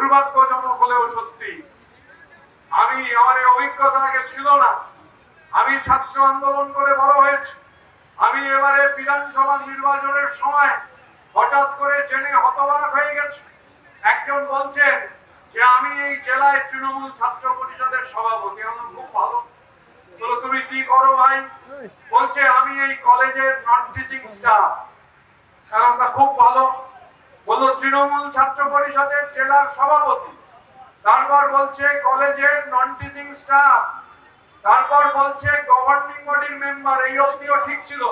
দুর্ভাগ্যজনক হলেও সত্যি। আমি আমার এই অভিজ্ঞতা আগে ছিল না। আমি ছাত্র আন্দোলন করে বড় হয়েছি। আমি এবারে বিধানসভা নির্বাচনের সময় হঠাৎ করে জেনে হতবাক হয়ে গেছি। একজন বলছেন যে আমি এই জেলায় তৃণমূল ছাত্র পরিষদের সভাপতি। আমার খুব ভালো। বলো তুমি কি করো ভাই? বলছে আমি এই কলেজের নন টিচিং স্টাফ। কারণটা খুব ভালো। বললো তৃণমূল ছাত্র পরিষদের জেলার সভাপতি। তারপর বলছে কলেজের নন টিচিং স্টাফ। তারপর বলছে গভর্নিং বডির মেম্বার। এই অবধিও ঠিক ছিল।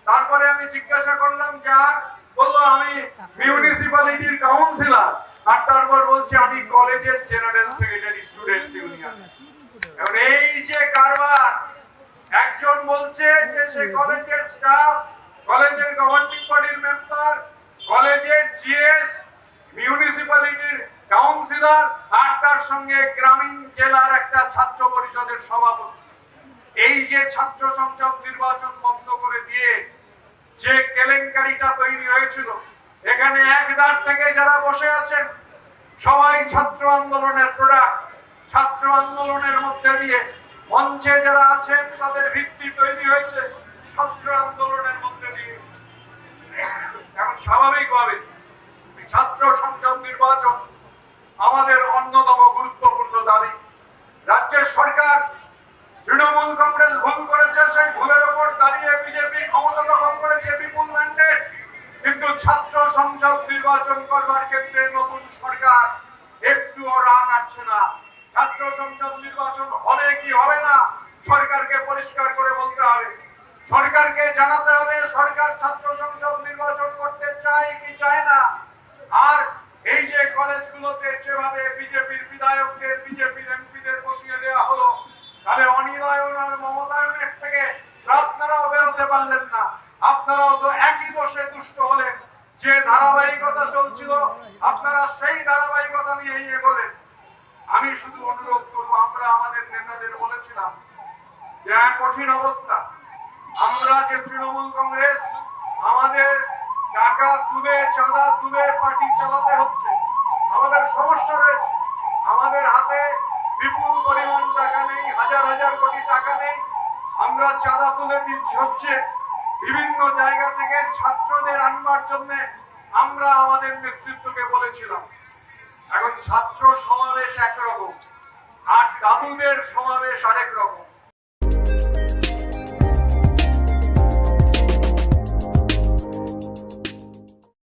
তারপরে আমি জিজ্ঞাসা করলাম যার, বললো আমি মিউনিসিপ্যালিটির কাউন্সিলর। আর তারপর বলছে আমি কলেজের জেনারেল সেক্রেটারি স্টুডেন্টস ইউনিয়ন। এখন এই যে কারবার, একজন বলছে যে সে কলেজের স্টাফ, কলেজের গভর্নিং বডির মেম্বার, কলেজের জিএস, মিউনিসিপ্যালিটির কাউন্সিলর, আর তার সঙ্গে গ্রামীণ জেলার একটা ছাত্র পরিষদের সভাপতি। এই যে ছাত্র সংসদ নির্বাচন বন্ধ করে দিয়ে যে কেলেঙ্কারিটা তৈরি হয়েছিল, এখানে একদার থেকে যারা বসে আছেন সবাই ছাত্র আন্দোলনের প্রোডাক্ট। ছাত্র আন্দোলনের মধ্যে দিয়ে মঞ্চে যারা আছেন তাদের ভিত্তি তৈরি হয়েছে ছাত্র আন্দোলনের মধ্যে দিয়ে। এখন স্বাভাবিকভাবে ছাত্র সংসদ নির্বাচন আমাদের অন্যতম গুরুত্বপূর্ণ দাবি। রাজ্যের সরকার, তৃণমূল কংগ্রেস ভুল করেছে, সেই ভুলের উপর দাঁড়িয়ে বিজেপি ক্ষমতা দখল করেছে বিপুল ম্যান্ডেট। কিন্তু ছাত্র সংসদ নির্বাচন করবার ক্ষেত্রে নতুন সরকার একটুও রাগ আসছে না। ছাত্র সংসদ নির্বাচন হবে কি হবে না সরকারকে পরিষ্কার করে বলতে হবে। সরকারকে জানাতে হবে সরকার ছাত্র সংসদ নির্বাচন করতে চায় কি চায় না। আর এই যে কলেজগুলোতে যেভাবে বিজেপির বিধায়কদের, বিজেপির এমপিদের বসিয়ে দেওয়া হলো, তাহলে অনিলয়ন আর মমতায়নের থেকে আপনারাও বেরোতে পারলেন না। আপনারাও তো একই দোষে দুষ্ট হলেন। যে ধারাবাহিকতা চলছিল আপনারা সেই ধারাবাহিকতা নিয়ে এগোলেন। আমি শুধু অনুরোধ করবো, আমরা আমাদের নেতাদের বলেছিলাম যে কঠিন অবস্থা, আমরা যে তৃণমূল কংগ্রেস, আমাদের টাকা তুলে চাঁদা তুলে পার্টি চালাতে হচ্ছে, আমাদের সমস্যা রয়েছে। আমাদের হাতে বিপুল পরিমাণ টাকা নেই, হাজার হাজার কোটি টাকা নেই। আমরা চাঁদা তুলে দিচ্ছি হচ্ছে বিভিন্ন জায়গা থেকে ছাত্রদের আনবার জন্য। আমরা আমাদের নেতৃত্বকে বলেছিলাম এখন ছাত্র সমাবেশ একরকম আর দাদুদের সমাবেশ আরেক রকম।